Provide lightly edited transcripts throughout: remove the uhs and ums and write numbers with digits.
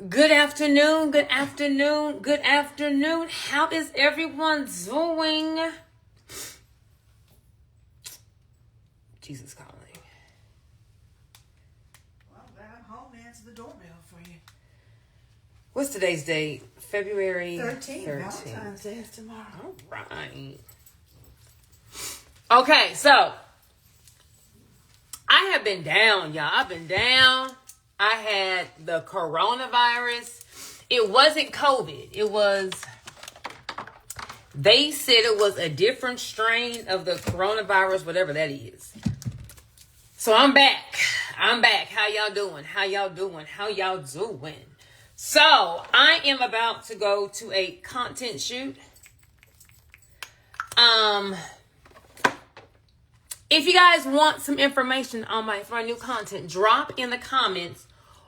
Good afternoon, good afternoon, good afternoon. How is everyone doing? Jesus calling. Well, I'm glad I'm home to answer the doorbell for you. What's today's date? February 13th. Valentine's Day is tomorrow. All right. Okay, so I have been down, y'all. I've been down. I had the coronavirus. It wasn't COVID. They said it was a different strain of the coronavirus, whatever that is. So I'm back. How y'all doing? So I am about to go to a content shoot. If you guys want some information on my new content, drop in the comments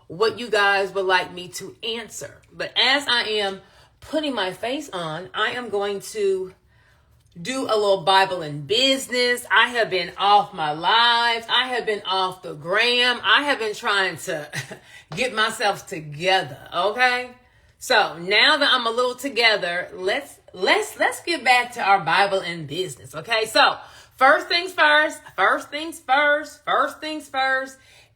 what you guys would like me to answer. But as I am putting my face on, I am going to do a little Bible and business. I have been off my lives. I have been off the gram. I have been trying to get myself together. Okay. So now that I'm a little together, let's get back to our Bible and business. Okay. So first things first.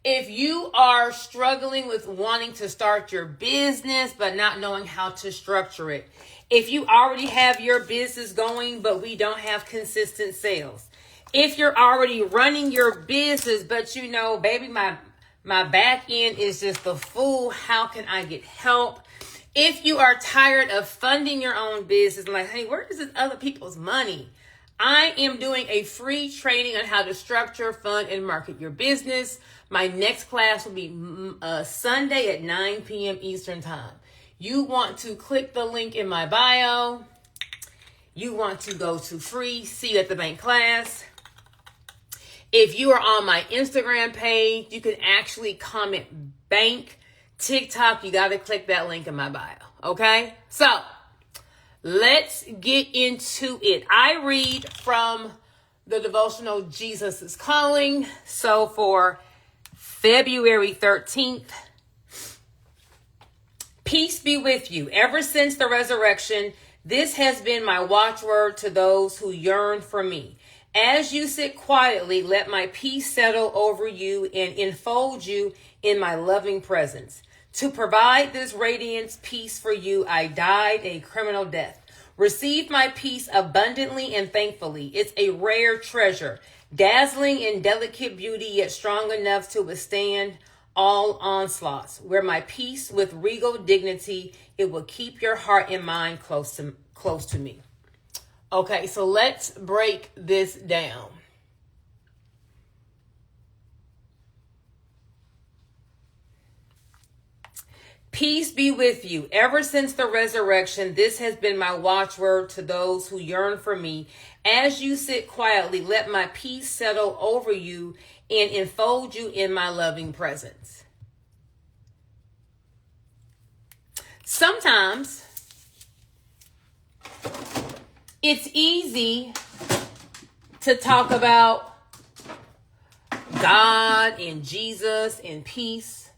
If you are struggling with wanting to start your business, but not knowing how to structure it, if you already have your business going, but we don't have consistent sales, if you're already running your business, but you know, baby, my back end is just the fool, how can I get help? If you are tired of funding your own business, like, hey, where is this other people's money? I am doing a free training on how to structure, fund, and market your business. My next class will be Sunday at 9 p.m. Eastern Time. You want to click the link in my bio. You want to go to free See You at the Bank class. If you are on my Instagram page, you can actually comment bank. TikTok, you got to click that link in my bio. Okay? So let's get into it. I read from the devotional Jesus is Calling. So for February 13th, peace be with you. Ever since the resurrection, this has been my watchword to those who yearn for me. As you sit quietly, let my peace settle over you and enfold you in my loving presence. To provide this radiance peace for you, I died a criminal death. Receive my peace abundantly and thankfully. It's a rare treasure, dazzling in delicate beauty, yet strong enough to withstand all onslaughts. Where my peace with regal dignity, it will keep your heart and mind close to me. Okay, so let's break this down. Peace be with you. Ever since the resurrection, this has been my watchword to those who yearn for me. As you sit quietly, let my peace settle over you and enfold you in my loving presence. Sometimes it's easy to talk about God and Jesus and peace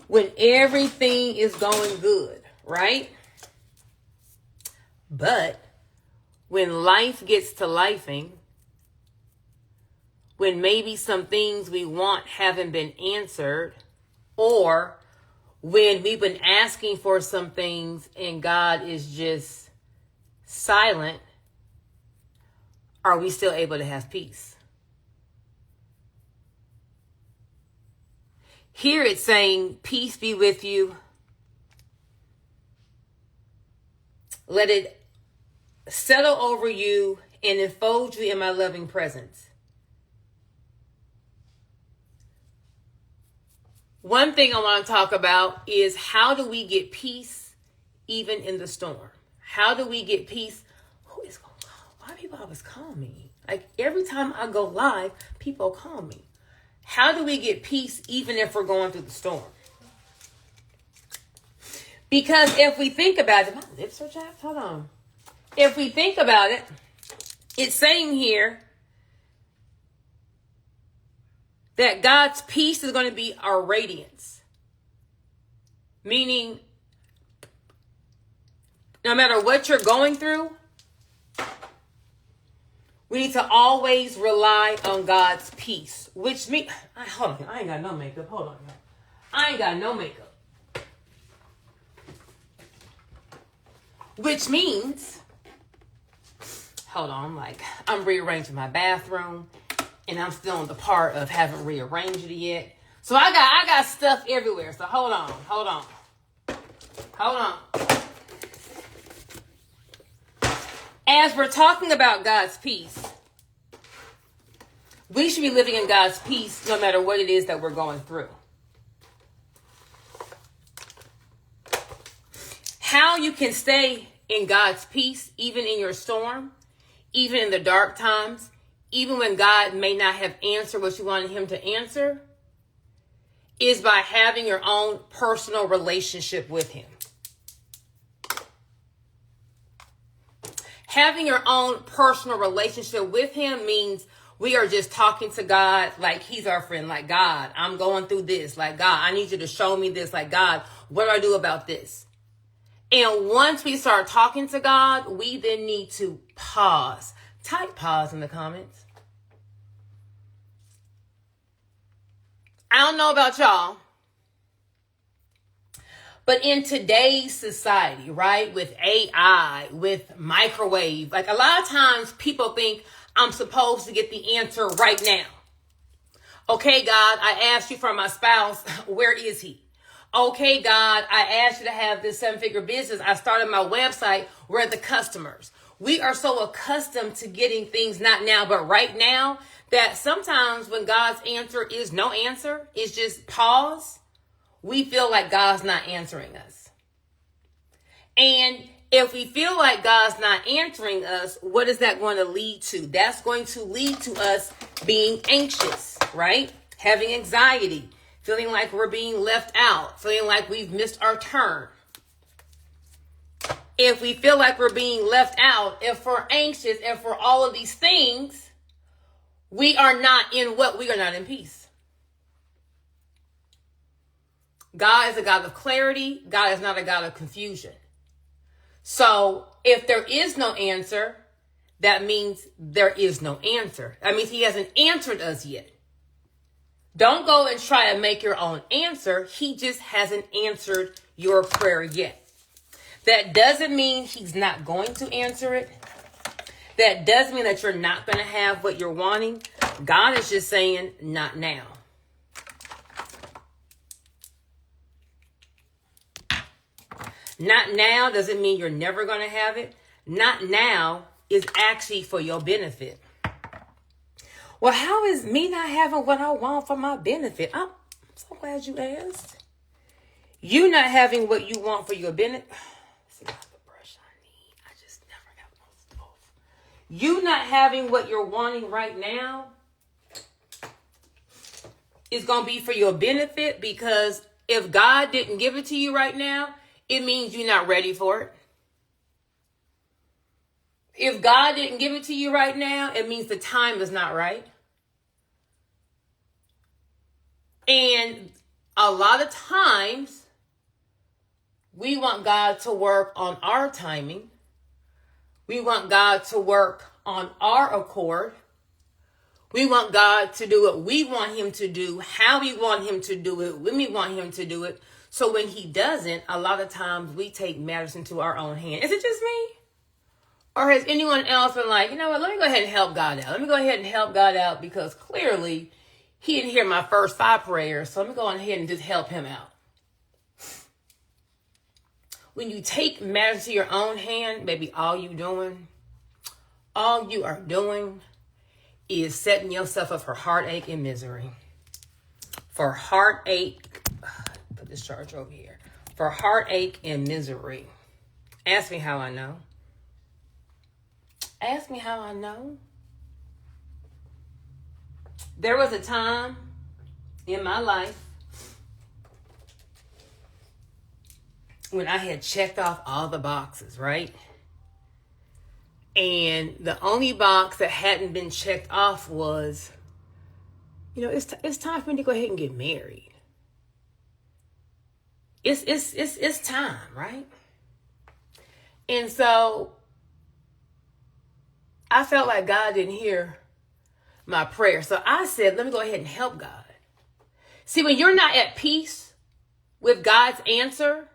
when everything is going good, right? But when life gets to lifing, when maybe some things we want haven't been answered, or when we've been asking for some things and God is just silent, are we still able to have peace? Here it's saying, peace be with you. Let it settle over you and enfold you in my loving presence. One thing I want to talk about is, how do we get peace even in the storm? How do we get peace? Who is going to call? Why people always call me? Like every time I go live, people call me. How do we get peace even if we're going through the storm? Because if we think about it, my lips are chapped. Hold on. If we think about it, it's saying here that God's peace is going to be our radiance. Meaning, no matter what you're going through, we need to always rely on God's peace. Which means, hold on, I ain't got no makeup. Hold on, y'all. I ain't got no makeup. Which means, hold on, I'm rearranging my bathroom, and I'm still on the part of haven't rearranged it yet. So I got stuff everywhere. So hold on. As we're talking about God's peace, we should be living in God's peace no matter what it is that we're going through. How you can stay in God's peace, even in your storm, even in the dark times, even when God may not have answered what you wanted him to answer, is by having your own personal relationship with him. Having your own personal relationship with him means we are just talking to God like he's our friend. Like, God, I'm going through this. Like, God, I need you to show me this. Like, God, what do I do about this? And once we start talking to God, we then need to pause. Type pause in the comments. I don't know about y'all, but in today's society, right, with AI, with microwave, like a lot of times people think I'm supposed to get the answer right now. Okay, God, I asked you for my spouse. Where is he? Okay, God, I asked you to have this 7-figure business. I started my website. Where are the customers? We are so accustomed to getting things not now, but right now, that sometimes when God's answer is no answer, it's just pause, we feel like God's not answering us. And if we feel like God's not answering us, what is that going to lead to? That's going to lead to us being anxious, right? Having anxiety. Feeling like we're being left out, feeling like we've missed our turn. If we feel like we're being left out, if we're anxious, and for all of these things, we are not in what? We are not in peace. God is a God of clarity. God is not a God of confusion. So if there is no answer, that means there is no answer. That means he hasn't answered us yet. Don't go and try to make your own answer. He just hasn't answered your prayer yet. That doesn't mean he's not going to answer it. That doesn't mean that you're not going to have what you're wanting. God is just saying, not now. Not now doesn't mean you're never going to have it. Not now is actually for your benefit. Well, how is me not having what I want for my benefit? I'm so glad you asked. You not having what you want for your benefit. See, that's the brush I need. I just never got my stuff. You not having what you're wanting right now is going to be for your benefit, because if God didn't give it to you right now, it means you're not ready for it. If God didn't give it to you right now, it means the time is not right. And a lot of times, we want God to work on our timing. We want God to work on our accord. We want God to do what we want him to do, how we want him to do it, when we want him to do it. So when he doesn't, a lot of times we take matters into our own hand. Is it just me? Or has anyone else been like, you know what, let me go ahead and help God out. Let me go ahead and help God out, because clearly he didn't hear my first 5 prayers. So let me go on ahead and just help him out. When you take matters to your own hand, baby, all you are doing is setting yourself up for heartache and misery. For heartache, put this charger over here. For heartache and misery. Ask me how I know. Ask me how I know. There was a time in my life when I had checked off all the boxes, right? And the only box that hadn't been checked off was, you know, it's time for me to go ahead and get married. it's time, right? And so I felt like God didn't hear my prayer. So I said, let me go ahead and help God. See, when you're not at peace with God's answer,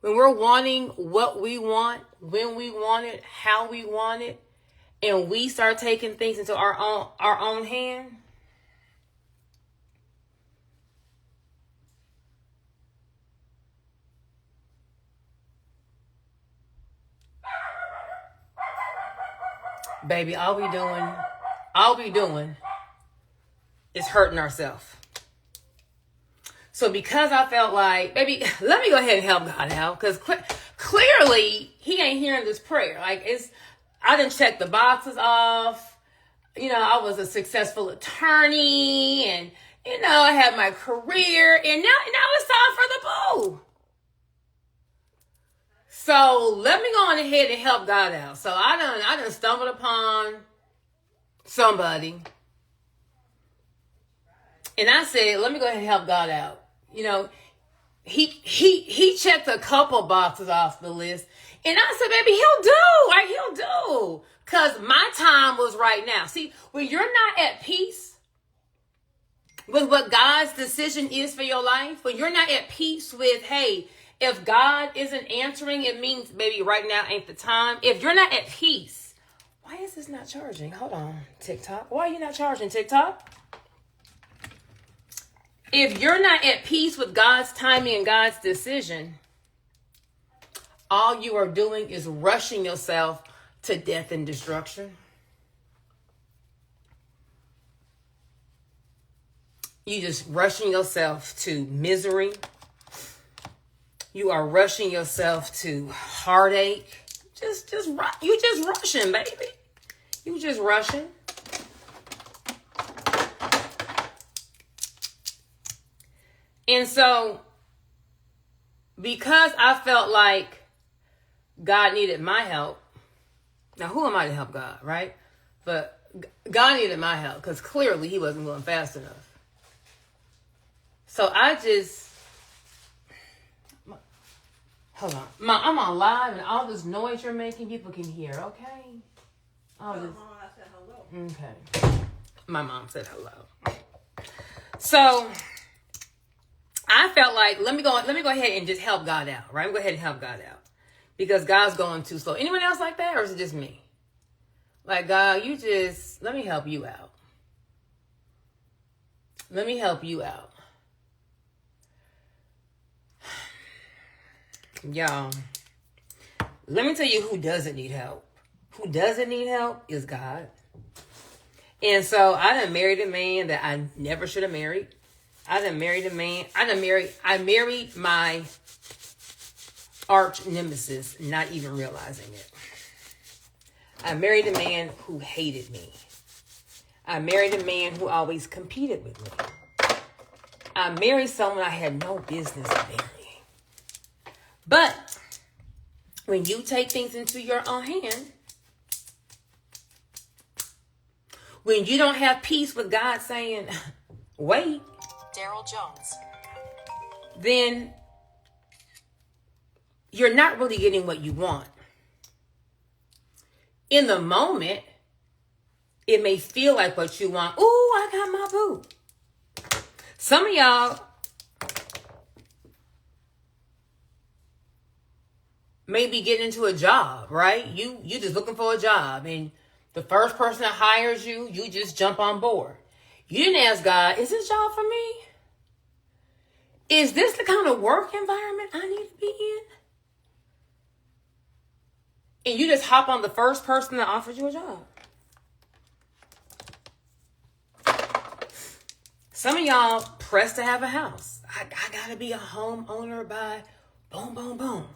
when we're wanting what we want, when we want it, how we want it, and we start taking things into our own hand, baby, all we doing is hurting ourselves. So because I felt like, baby, let me go ahead and help God out, because clearly he ain't hearing this prayer. Like, I didn't check the boxes off. You know, I was a successful attorney, and you know, I had my career, and now it's time for the boo. So let me go on ahead and help God out. So I done stumbled upon somebody, and I said, let me go ahead and help God out. You know, he checked a couple boxes off the list, and I said, baby, he'll do, because my time was right now. See, when you're not at peace with what God's decision is for your life, when you're not at peace with, hey, if God isn't answering, it means, baby, right now ain't the time. If you're not at peace, why is this not charging? Hold on, TikTok. Why are you not charging, TikTok? If you're not at peace with God's timing and God's decision, all you are doing is rushing yourself to death and destruction. You just rushing yourself to misery. You are rushing yourself to heartache. You just rushing, baby. You just rushing. And so, because I felt like God needed my help, now who am I to help God, right? But God needed my help, because clearly he wasn't going fast enough. So I just, hold on. I'm on live, and all this noise you're making, people can hear, okay? All this. I said hello. Okay. My mom said hello. So I felt like, let me go ahead and just help God out, right? Go ahead and help God out, because God's going too slow. Anyone else like that, or is it just me? Like, God, let me help you out. Let me help you out. Y'all, let me tell you who doesn't need help. Who doesn't need help is God. And so I done married a man that I never should have married. I married my arch nemesis, not even realizing it. I married a man who hated me. I married a man who always competed with me. I married someone I had no business marrying. But when you take things into your own hand, when you don't have peace with God saying, wait, Daryl Jones, then you're not really getting what you want. In the moment, it may feel like what you want. Ooh, I got my boo. Some of y'all may be getting into a job, right? You just looking for a job, and the first person that hires you, you just jump on board. You didn't ask God, is this job for me? Is this the kind of work environment I need to be in? And you just hop on the first person that offers you a job. Some of y'all pressed to have a house. I gotta be a homeowner by boom, boom, boom.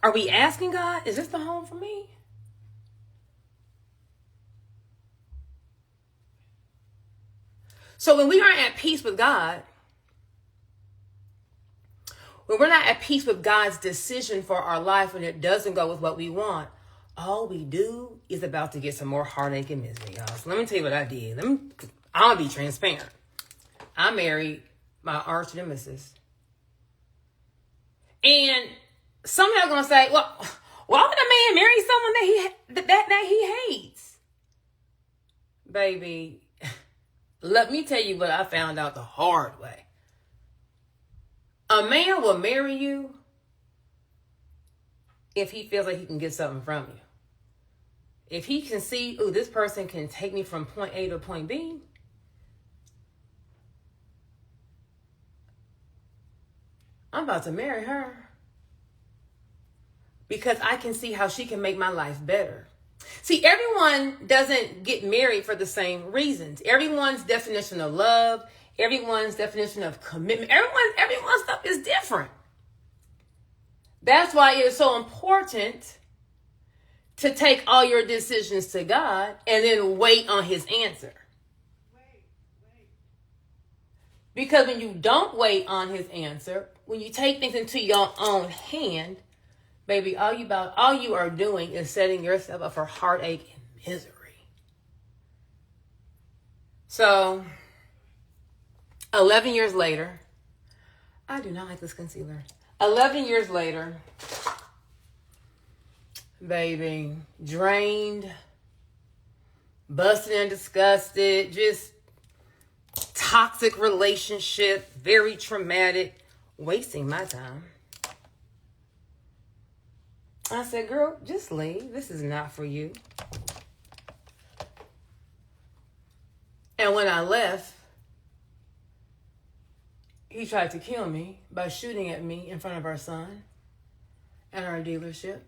Are we asking God, is this the home for me? So when we aren't at peace with God, when we're not at peace with God's decision for our life, when it doesn't go with what we want, all we do is about to get some more heartache and misery, y'all. So let me tell you what I did. I'm gonna be transparent. I married my arch nemesis. And some are going to say, well, why would a man marry someone that he hates? Baby, let me tell you what I found out the hard way. A man will marry you if he feels like he can get something from you. If he can see, ooh, this person can take me from point A to point B. I'm about to marry her because I can see how she can make my life better. See, everyone doesn't get married for the same reasons. Everyone's definition of love, everyone's definition of commitment, everyone's stuff is different. That's why it's so important to take all your decisions to God and then wait on his answer. Because when you don't wait on his answer, when you take things into your own hand, baby, all you are doing is setting yourself up for heartache and misery. So, 11 years later, I do not like this concealer. 11 years later, baby, drained, busted and disgusted, just toxic relationship, very traumatic, wasting my time. I said, girl, just leave. This is not for you. And when I left, he tried to kill me by shooting at me in front of our son at our dealership.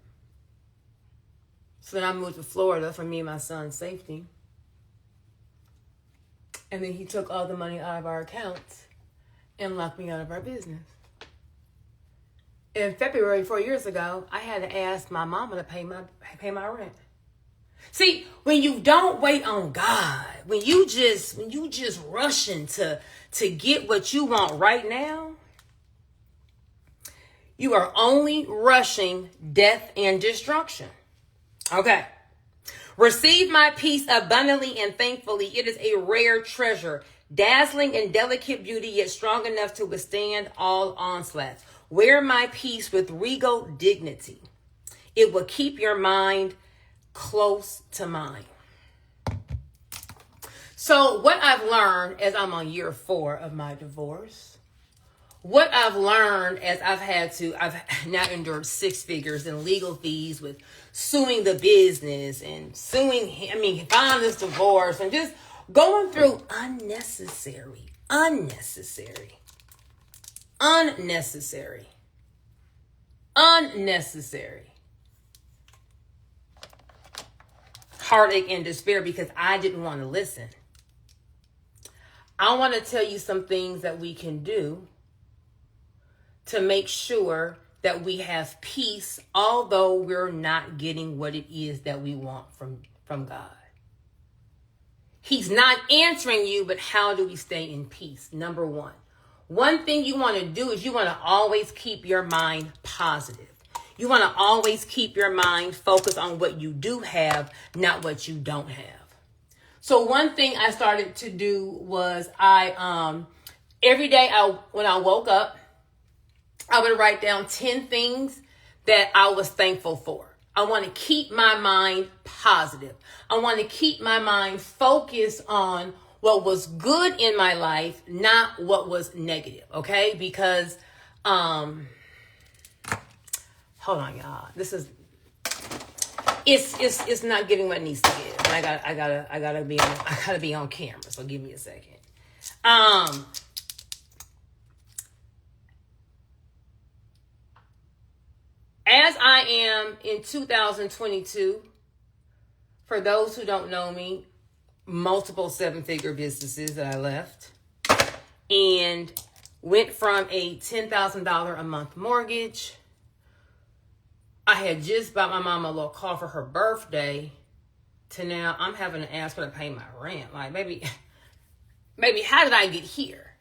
So then I moved to Florida for me and my son's safety. And then he took all the money out of our accounts and locked me out of our business. In February, 4 years ago, I had to ask my mama to pay my rent. See, when you don't wait on God, when you just rushing to get what you want right now, you are only rushing death and destruction. Okay. Receive my peace abundantly and thankfully. It is a rare treasure, dazzling and delicate beauty, yet strong enough to withstand all onslaughts. Wear my peace with regal dignity. It will keep your mind close to mine. So what I've learned as I'm on year 4 of my divorce, what I've learned as I've now endured 6 figures in legal fees with suing the business and filing this divorce and just going through unnecessary heartache and despair because I didn't want to listen. I want to tell you some things that we can do to make sure that we have peace, although we're not getting what it is that we want from God. He's not answering you, but how do we stay in peace? Number 1. One thing you want to do is you want to always keep your mind positive. You want to always keep your mind focused on what you do have, not what you don't have. So one thing I started to do was every day when I woke up, I would write down 10 things that I was thankful for. I want to keep my mind positive. I want to keep my mind focused on what was good in my life, not what was negative, okay? Because, hold on, y'all. It's not giving what it needs to give. And I gotta be on camera. So give me a second. As I am in 2022, for those who don't know me, multiple 7-figure businesses that I left and went from a $10,000 a month mortgage. I had just bought my mom a little car for her birthday to now I'm having to ask her to pay my rent. Like, baby, how did I get here?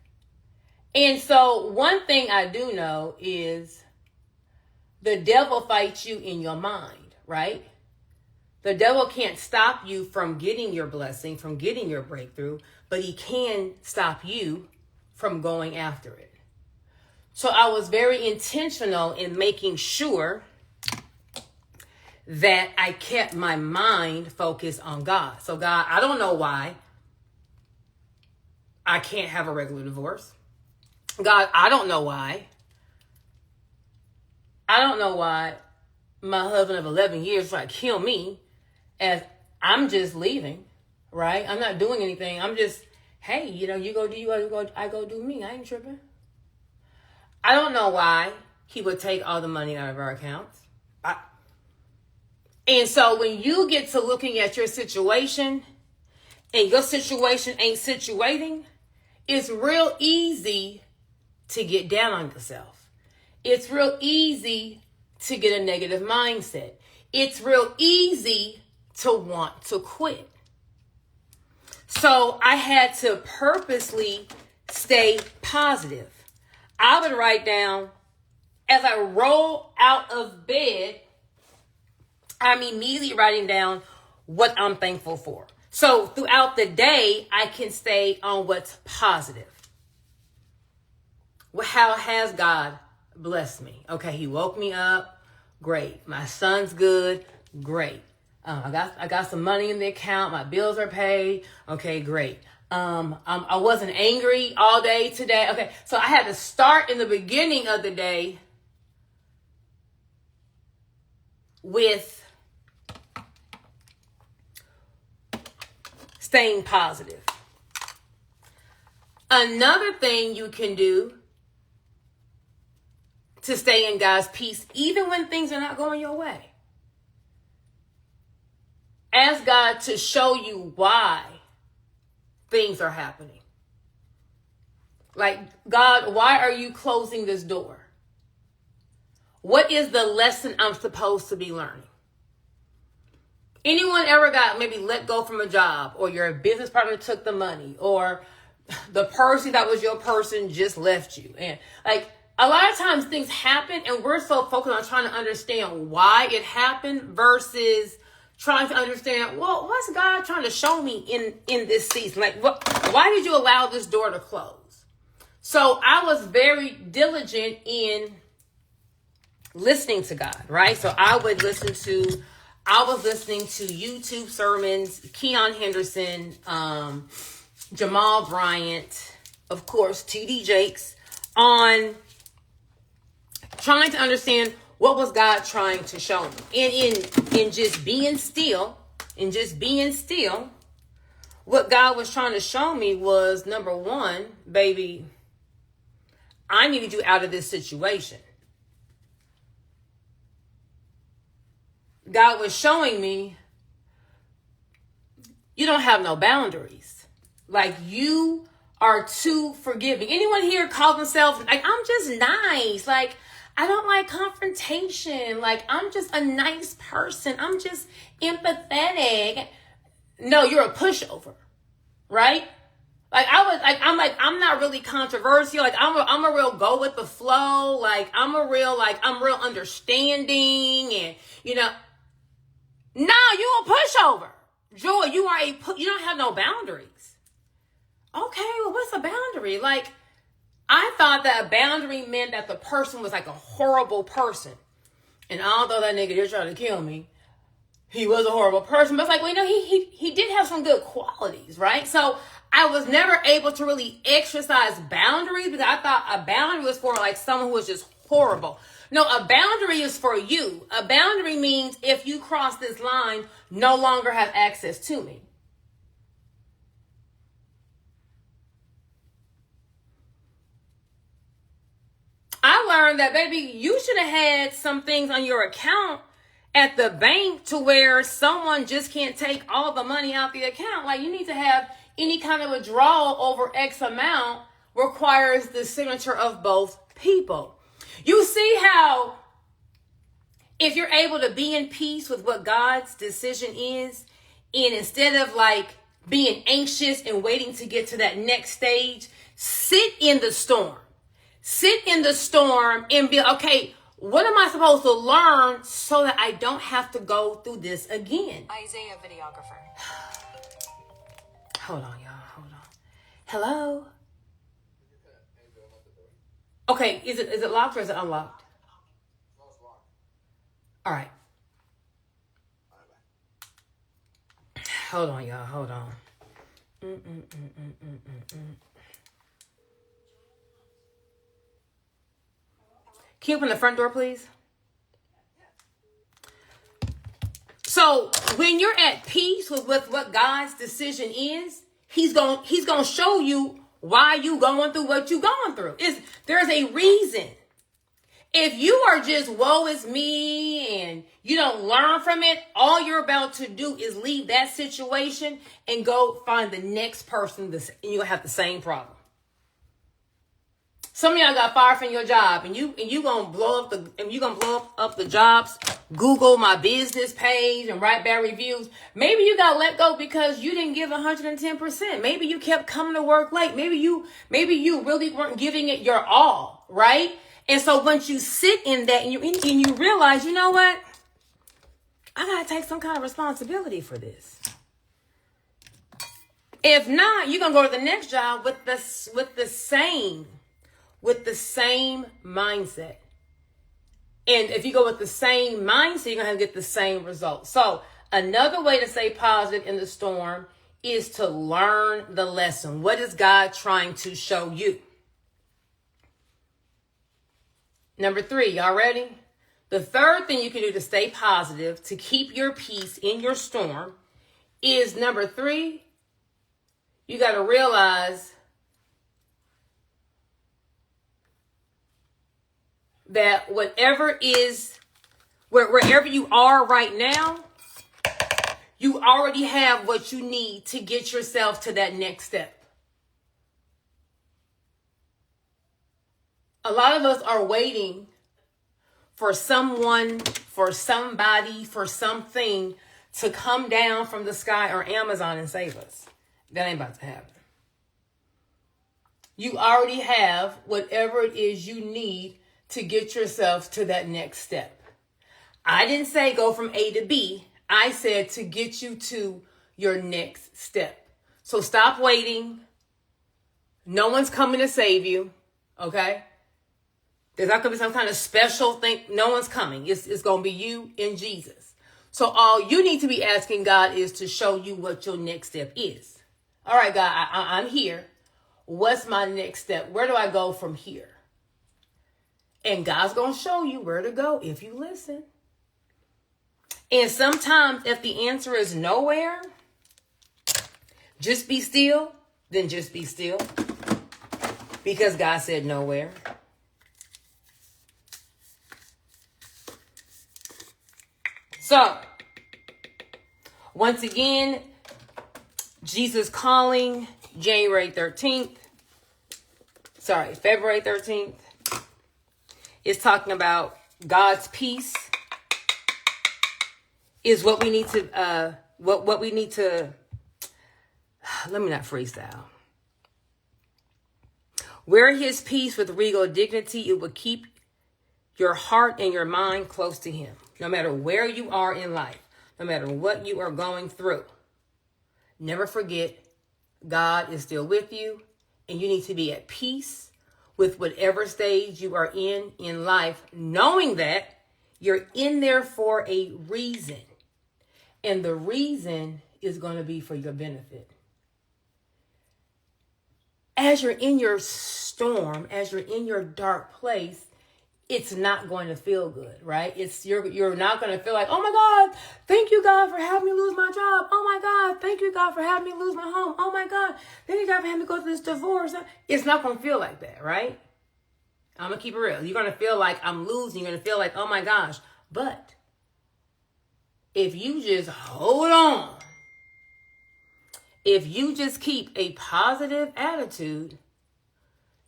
And so one thing I do know is the devil fights you in your mind, right? The devil can't stop you from getting your blessing, from getting your breakthrough, but he can stop you from going after it. So I was very intentional in making sure that I kept my mind focused on God. So God, I don't know why I can't have a regular divorce. God, I don't know why. I don't know why my husband of 11 years tried to kill me as I'm just leaving, right? I'm not doing anything. I'm just, hey, you go do you, I go do me. I ain't tripping. I don't know why he would take all the money out of our accounts. And so when you get to looking at your situation and your situation ain't situating, it's real easy to get down on yourself. It's real easy to get a negative mindset. It's real easy to want to quit. So I had to purposely stay positive. I would write down, as I roll out of bed, I'm immediately writing down what I'm thankful for. So throughout the day, I can stay on what's positive. How has God blessed me? Okay, he woke me up. Great. My son's good. Great. I got some money in the account. My bills are paid. Okay, great. I wasn't angry all day today. Okay, so I had to start in the beginning of the day with staying positive. Another thing you can do to stay in God's peace, even when things are not going your way. Ask God to show you why things are happening. Like, God, why are you closing this door? What is the lesson I'm supposed to be learning? Anyone ever got maybe let go from a job, or your business partner took the money, or the person that was your person just left you? And like, a lot of times things happen and we're so focused on trying to understand why it happened versus trying to understand, well, what's God trying to show me in this season? Like, why did you allow this door to close? So I was very diligent in listening to God, right? So I was listening to YouTube sermons, Keon Henderson, Jamal Bryant, of course, T.D. Jakes, on trying to understand what was God trying to show me. And in just being still, what God was trying to show me was, number one, baby, I needed you out of this situation. God was showing me, you don't have no boundaries. Like, you are too forgiving. Anyone here call themselves, like, I'm just nice. Like, I don't like confrontation. Like, I'm just a nice person. I'm just empathetic. No, you're a pushover, right? Like, I'm not really controversial. Like, I'm a real go with the flow. Like, I'm real understanding, and, no, you a pushover. Joy, you don't have no boundaries. Okay, well, what's a boundary? Like, I thought that a boundary meant that the person was like a horrible person. And although that nigga did try to kill me, he was a horrible person. But it's like, well, he did have some good qualities, right? So I was never able to really exercise boundaries because I thought a boundary was for like someone who was just horrible. No, a boundary is for you. A boundary means if you cross this line, no longer have access to me. I learned that, baby, you should have had some things on your account at the bank to where someone just can't take all the money out the account. Like, you need to have any kind of withdrawal over X amount requires the signature of both people. You see how if you're able to be in peace with what God's decision is, and instead of like being anxious and waiting to get to that next stage, sit in the storm. Sit in the storm and be, okay, what am I supposed to learn so that I don't have to go through this again? Isaiah, videographer. Hold on, y'all. Hold on. Hello? Okay, is it locked or is it unlocked? All right. Hold on, y'all. Hold on. Can you open the front door, please? So when you're at peace with what God's decision is, He's gonna show you why you going through what you going through. There's a reason. If you are just woe is me and you don't learn from it, all you're about to do is leave that situation and go find the next person, and you'll have the same problem. Some of y'all got fired from your job, and you gonna blow up the jobs. Google my business page and write bad reviews. Maybe you got let go because you didn't give 110%. Maybe you kept coming to work late. Maybe you really weren't giving it your all, right? And so once you sit in that and you realize, you know what? I gotta take some kind of responsibility for this. If not, you're gonna go to the next job with the same mindset. And if you go with the same mindset, you're going to get the same results. So another way to stay positive in the storm is to learn the lesson. What is God trying to show you? Number 3, y'all ready? The third thing you can do to stay positive, to keep your peace in your storm, is number 3, you got to realize that wherever you are right now, you already have what you need to get yourself to that next step. A lot of us are waiting for someone, for somebody, for something to come down from the sky or Amazon and save us. That ain't about to happen. You already have whatever it is you need to get yourself to that next step. I didn't say go from A to B. I said to get you to your next step. So stop waiting. No one's coming to save you. Okay? There's not going to be some kind of special thing. No one's coming. It's going to be you and Jesus. So all you need to be asking God is to show you what your next step is. All right, God, I'm here. What's my next step? Where do I go from here? And God's going to show you where to go if you listen. And sometimes if the answer is nowhere, just be still, then just be still. Because God said nowhere. So, once again, Jesus Calling, February 13th. Is talking about God's peace is what we need to, what we need to, let me not freestyle. Wear His peace with regal dignity. It will keep your heart and your mind close to Him. No matter where you are in life, no matter what you are going through, never forget God is still with you and you need to be at peace with whatever stage you are in life, knowing that you're in there for a reason. And the reason is going to be for your benefit. As you're in your storm, as you're in your dark place, it's not going to feel good, right? You're not going to feel like, oh my God, thank you, God, for having me lose my job. Oh my God, thank you, God, for having me lose my home. Oh my God, thank you, God, for having me go through this divorce. It's not going to feel like that, right? I'm going to keep it real. You're going to feel like I'm losing. You're going to feel like, oh my gosh. But if you just hold on, if you just keep a positive attitude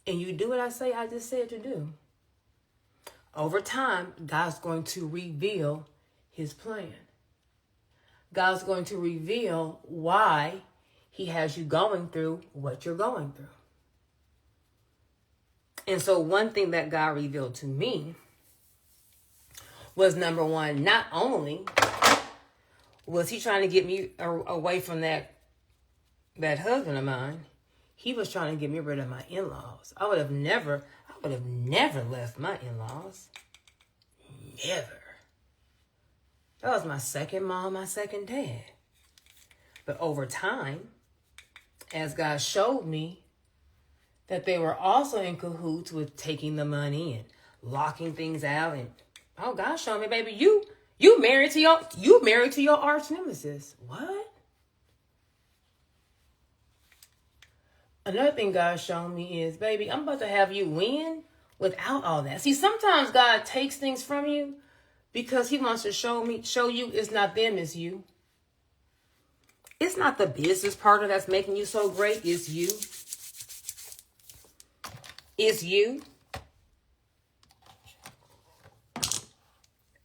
and you do what I just said to do, over time, God's going to reveal His plan. God's going to reveal why He has you going through what you're going through. And so one thing that God revealed to me was, number one, not only was He trying to get me away from that husband of mine, He was trying to get me rid of my in-laws. I would have would have never left my in-laws. Never. That was my second mom, my second dad. But over time, as God showed me that they were also in cahoots with taking the money and locking things out, and God showed me, baby, you married to your arch nemesis. What? Another thing God showed me is, baby, I'm about to have you win without all that. See, sometimes God takes things from you because he wants to show you it's not them, it's you. It's not the business partner that's making you so great, it's you. It's you.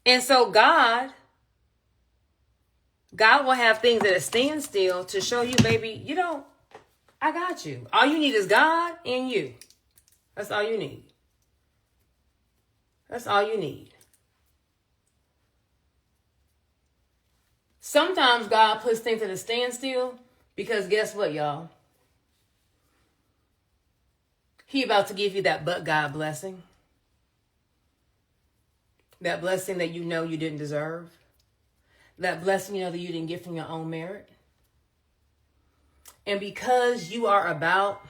And so God will have things at a standstill to show you, baby, I got you. All you need is God and you. That's all you need. That's all you need. Sometimes God puts things at a standstill because guess what, y'all? He about to give you that but God blessing. That blessing that you know you didn't deserve. That blessing that you didn't get from your own merit. And because you are about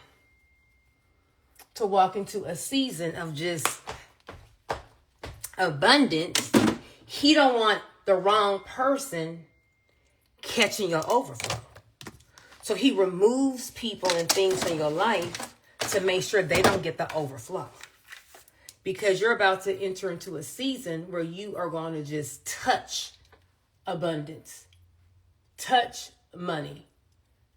to walk into a season of just abundance, he don't want the wrong person catching your overflow. So he removes people and things from your life to make sure they don't get the overflow. Because you're about to enter into a season where you are going to just touch abundance, touch money,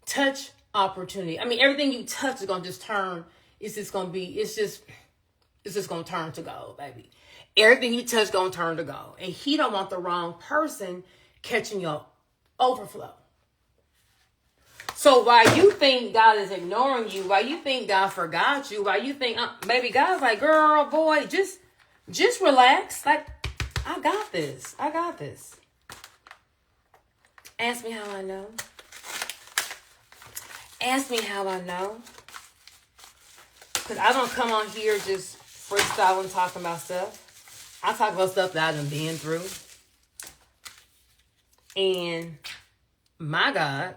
touch opportunity. I mean, everything you touch is going to just turn. It's just going to turn to gold, baby. Everything you touch is going to turn to gold. And he don't want the wrong person catching your overflow. So while you think God is ignoring you, while you think God forgot you, while you think, baby, God's like, girl, boy, just relax. Like, I got this. I got this. Ask me how I know. Ask me how I know. Because I don't come on here just freestyling, talking about stuff. I talk about stuff that I've done been through. And my God,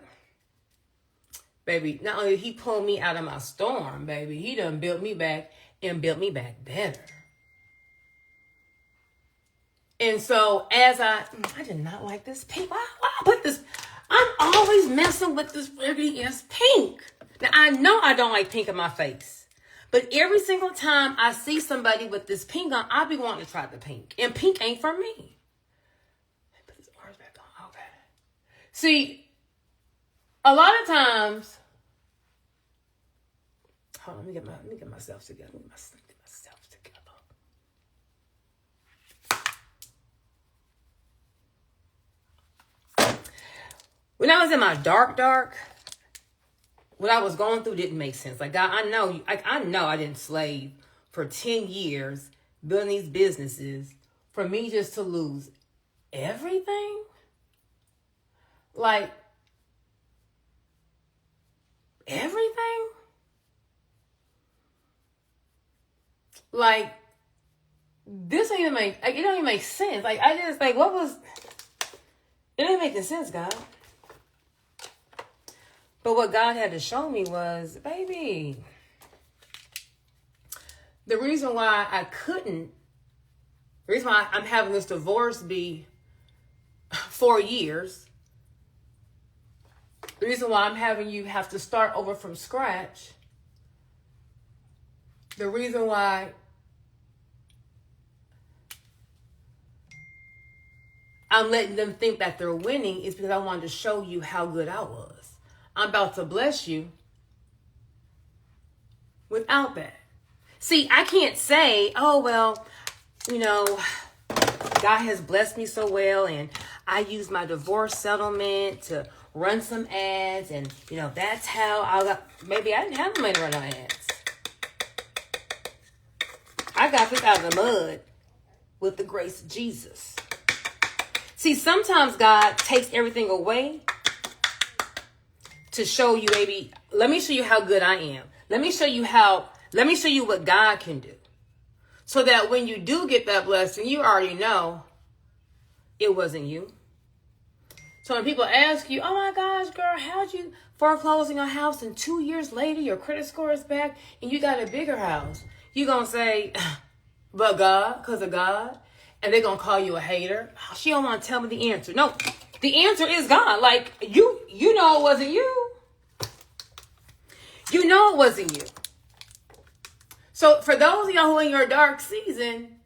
baby, not only did he pull me out of my storm, baby, he done built me back and built me back better. And so as I did not like this pink. Why I put this? I'm always messing with this raggedy ass pink. Now I know I don't like pink in my face. But every single time I see somebody with this pink on, I'll be wanting to try the pink. And pink ain't for me. Put this orange back on. Okay. See, a lot of times, hold on, let me get myself together. Let me get myself together. When I was in my dark, what I was going through didn't make sense. Like, God, I know I didn't slave for 10 years building these businesses for me just to lose everything. Like, everything? Like, this don't even make, it don't even make sense. Like, I just, like, it ain't making sense, God. But what God had to show me was, baby, the reason why I'm having this divorce be 4 years, the reason why I'm having you have to start over from scratch, the reason why I'm letting them think that they're winning is because I wanted to show you how good I was. I'm about to bless you without that. See, I can't say, oh, well, God has blessed me so well and I used my divorce settlement to run some ads and, that's how I got, maybe I didn't have the money to run on ads. I got this out of the mud with the grace of Jesus. See, sometimes God takes everything away to show you, baby, let me show you how good I am. Let me show you what God can do. So that when you do get that blessing, you already know it wasn't you. So when people ask you, oh my gosh, girl, how'd you foreclose on your house and 2 years later your credit score is back and you got a bigger house? You're going to say, but God, because of God. And they're going to call you a hater. Oh, she don't want to tell me the answer. No, the answer is God. Like, you know it wasn't you. You know it wasn't you. So for those of y'all who are in your dark season,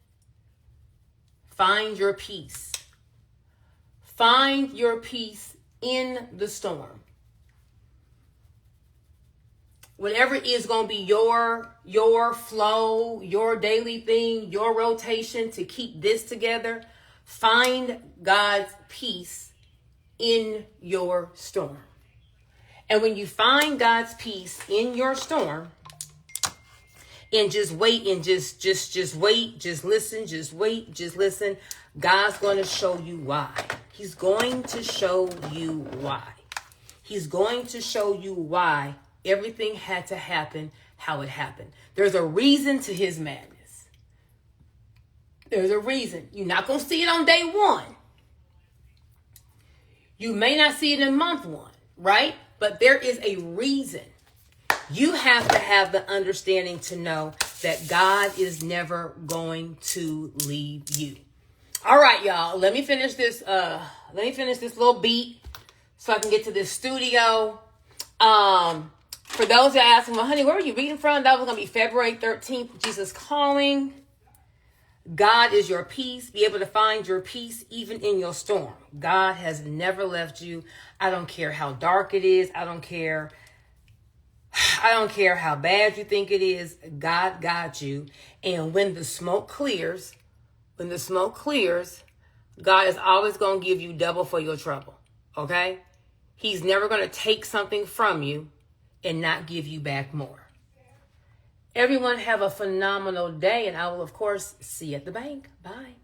find your peace. Find your peace in the storm. Whatever is going to be your flow, your daily thing, your rotation to keep this together, find God's peace in your storm. And when you find God's peace in your storm, and just wait and just wait, just listen, just wait, just listen, God's going to show you why. He's going to show you why. He's going to show you why everything had to happen how it happened. There's a reason to his madness. There's a reason. You're not going to see it on day one. You may not see it in month one, right? But there is a reason. You have to have the understanding to know that God is never going to leave you. All right, y'all. Let me finish this little beat so I can get to this studio. For those that are asking, well, honey, where are you reading from? That was going to be February 13th, Jesus Calling. God is your peace. Be able to find your peace even in your storm. God has never left you. I don't care how dark it is. I don't care how bad you think it is. God got you. And when the smoke clears, God is always going to give you double for your trouble. Okay? He's never going to take something from you and not give you back more. Everyone have a phenomenal day, and I will, of course, see you at the bank. Bye.